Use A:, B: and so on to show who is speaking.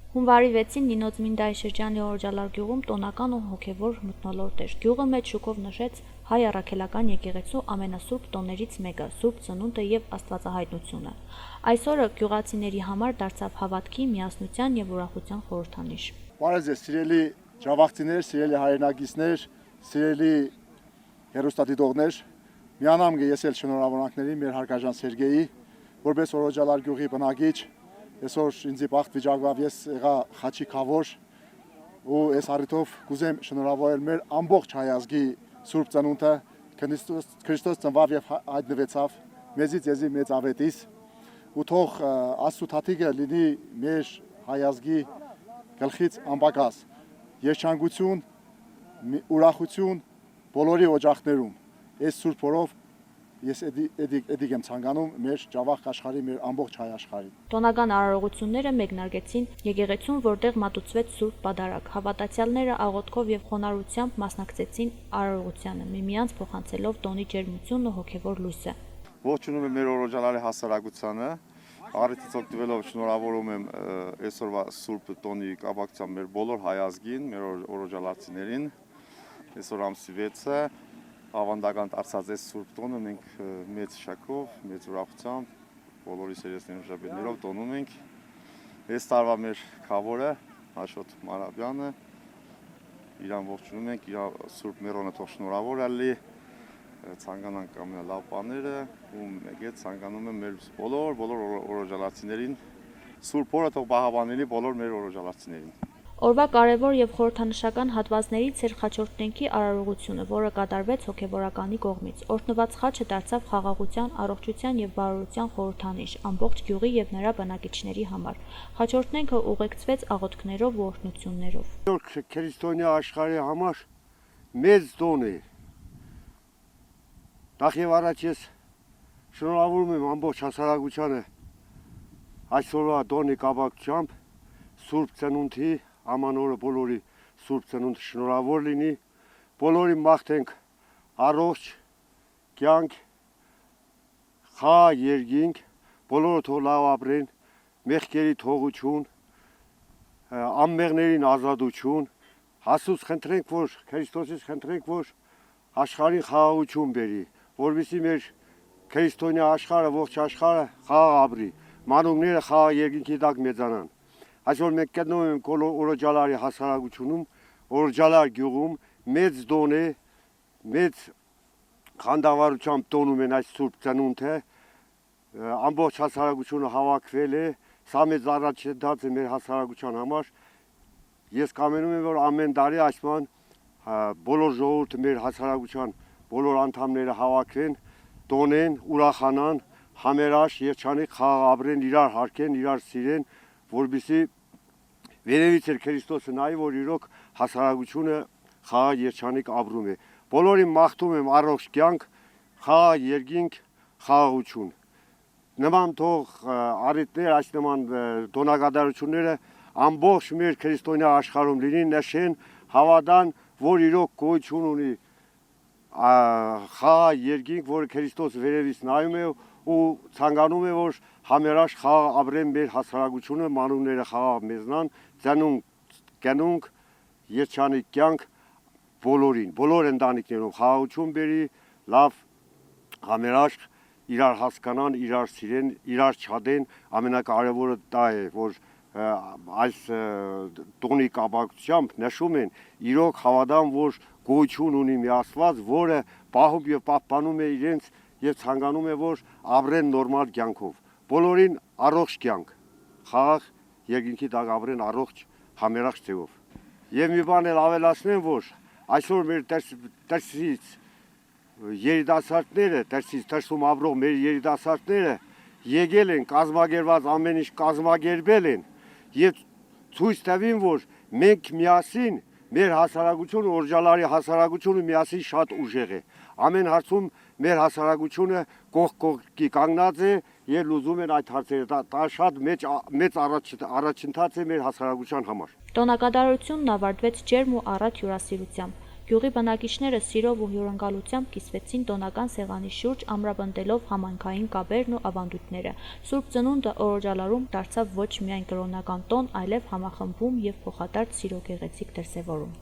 A: Հունվարի 6-ին Նինո Ծմինդայի շրջանի Օրոջալար գյուղում տոնական ու հոգևոր մթնոլորտ էր։ Գյուղը մեծ շուկով նշեց հայ առաքելական եկեղեցու ամենասուրբ տոներից մեկը՝ Սուրբ Ծնունդը եւ Աստվածահայտնությունը։ Այսօրը գյուղացիների համար դարձավ հավատքի, միասնության եւ ուրախության խորհրդանիշ։
B: Բարև ձեզ, սիրելի ջավախցիներ, սիրելի հայրենակիցներ, սիրելի հեռուստադիտողներ, միանամ ես էլ շնորհավորանքների մեր հարգարժան Սերգեյի, որպես Օրոջալար գյուղի բնակիչ, այսօր ինձ բախտ վիճակվավ ես եղա Խաչի քավոր ու այս առիթով կուզեմ շնորհավորել մեր ամբողջ հայ ազգի Սուրբ Ծնունդը, Քրիստոս ծնվավ եւ հայտնվեցավ, մեզի ձեզի մեծ ավետիս, ու թող Աստծո թաթիկը լինի մեր հայ ազգի գլխից անպակաս, երջանկություն, ուրախություն բոլորի օջախներում, այս Սուրբ օրով ես էդիկ եմ ցանկանում մեր ջավախ աշխարհի, մեր ամբողջ հայ աշխարհի։
A: Տոնական արարողությունները մեկնարկեցին եկեղեցուն, որտեղ մատուցվեց Սուրբ Պատարագ։ Հավատացյալները աղոթքով եւ խոնարհությամբ մասնակցեցին արարողությանը, միմյանց փոխանցելով տոնի ջերմությունն ու հոգևոր լույսը։
C: Ողջունում եմ մեր Օրոջալարի հասարակությանը, առիթից օգտվելով շնորհավորում եմ այսօրվա Սուրբ տոնի կապակցությամբ մեր բոլոր հայ ազգին, մեր օրոջալարցիներին, այսօր ամսի 6-ը ավանդական դարձած այս Սուրբ տոնը մենք մեծ շաքով, մեծ ուրախությամբ, բոլորի սերեսներով շաբաթներով տոնում ենք։ Այս տարվա մեր քավորը Աշոտ Մարաբյանը, իրան ողջունում ենք, իր Սուրբ Մերոնը թող շնորհավորալի, ցանկանանք ամենալավ բաները, ու մեկ է ցանկանում եմ մեր բոլոր օրոջալարցիներին, Սուրբ օրը թող բահավանելի բոլոր մեր օրոջալարցիներին։
A: Օրվա կարևոր եւ խորհրդանշական հատվածներից էր խաչորդնենքի արարողությունը, որը կատարվեց հոգևորականի կողմից։ Օրհնված խաչը դարձավ խաղաղության, առողջության եւ բարօրության խորհրդանիշ ամբողջ գյուղի եւ նրա բնակիչների համար։ Խաչորդնենքը ուղեկցվեց աղոթքներով ու օրհնություններով։
D: Քրիստոնյա աշխարհի համար մեծ տոն է։ Նախ եւ առաջ ես շնորհավորում եմ ամբողջ հասարակությանը այսօրվա տոնի կապակցությամբ Սուրբ Ծնունդի ամանորը բոլորի Սուրբ Ծնունդ շնորհավոր լինի, բոլորի մաղթենք առողջ կյանք, խաղաղ երկինք, բոլորը թող լավ ապրեն, մեղքերի թողություն, անմեղներին ազատություն, Աստծուց խնդրենք, որ Քրիստոսից խնդրենք, որ աշխարհին խաղաղություն բերի, որովհետեւ մեր քրիստոնյա աշխարհը, ողջ աշխարհը խաղաղ ապրի, մանուկները խաղաղ երկինքի տակ մեծանան։ Այսօր մենք գտնվում ենք Օրոջալարի հասարակությունում, Օրոջալար գյուղում, մեծ տոն է, մեծ խանդավառությամբ տոնում են այս Սուրբ Ծնունդը, ամբողջ հասարակությունը հավաքվել է, սա մեծ առաջընթաց է մեր հասարակության համար։ Ես կամենում եմ, որ ամեն տարի այսման բոլոր ժողովուրդը մեր հասարակության բոլոր անդամները հավաքվեն, տոնեն, ուրախանան, համերաշխ, երջանիկ խաղաղ ապրեն, իրար հարգեն, իրար սիրեն, որպեսզի վերևից էր Քրիստոսը նայի, որ իրոք հասարակությունը խաղաղ երջանիկ ապրում է։ Բոլորին մաղթում եմ առողջ կյանք, խաղաղ երկինք, խաղաղություն։ Նման թող առիթներ, այս նման տոնակատարությունները ամբողջ մեր քրիստոնյա աշխարհում լինին, նշեն, հավատան, որ իրոք գոյություն ունի խաղաղ երկինք, որը Քրիստոս վերևից նայում է ու ցանկանում է, որ համերաշխ խաղաղ ապրեն մեր հասարակությունը, մանուկները խաղաղ մեզնան, ծնունք, երջանիկ կյանք բոլորին, բոլոր ընտանիքներում խաղաղություն բերի, լավ համերաշխ իրար հասկանան, իրար սիրեն, իրար չադեն, ամենակարևորը դա է, որ այս տոնի կապակցությամբ նշում են, իրոք հավատան, որ գոյություն ունի մի Աստված, որը պահում եւ պահպանում է իրենց եւ ցանկանում է, որ ապրեն նորմալ կյանքով։ Բոլորին առողջ կյանք, խաղաղ երկինքի տակ ապրեն առողջ համերաշխ ձևով։ Եվ մի բան էլ ավելացնեմ, որ այսօր մեր դրսից երիտասարդները, դրսում ապրող մեր երիտասարդները եկել են, կազմակերպված ամեն ինչ կազմակերպել են եւ ցույց տվին, որ մենք միասին մեր հասարակությունը, Օրոջալարի հասարակությունը միասին շատ ուժեղ է։ Ամեն հարցում մեր հասարակությունը կողքի կանգնած է եւ լուծում են այդ հարցերը։ Դա շատ մեծ առաջընթաց է մեր հասարակության համար։
A: Տոնակատարությունն ավարտվեց ջերմ ու առատ հյուրասիրությամբ։ Գյուղի բնակիչները սիրով ու հյուրընկալությամբ կիսվեցին տոնական սեղանի շուրջ, ամրապնդելով համայնքային կաբերն ու ավանդույթները։ Սուրբ Ծնունդը Օրոջալարում դարձավ ոչ միայն կրոնական տոն, այլև համախմբում և փոխադարձ սիրո գեղեցիկ դրսևորում։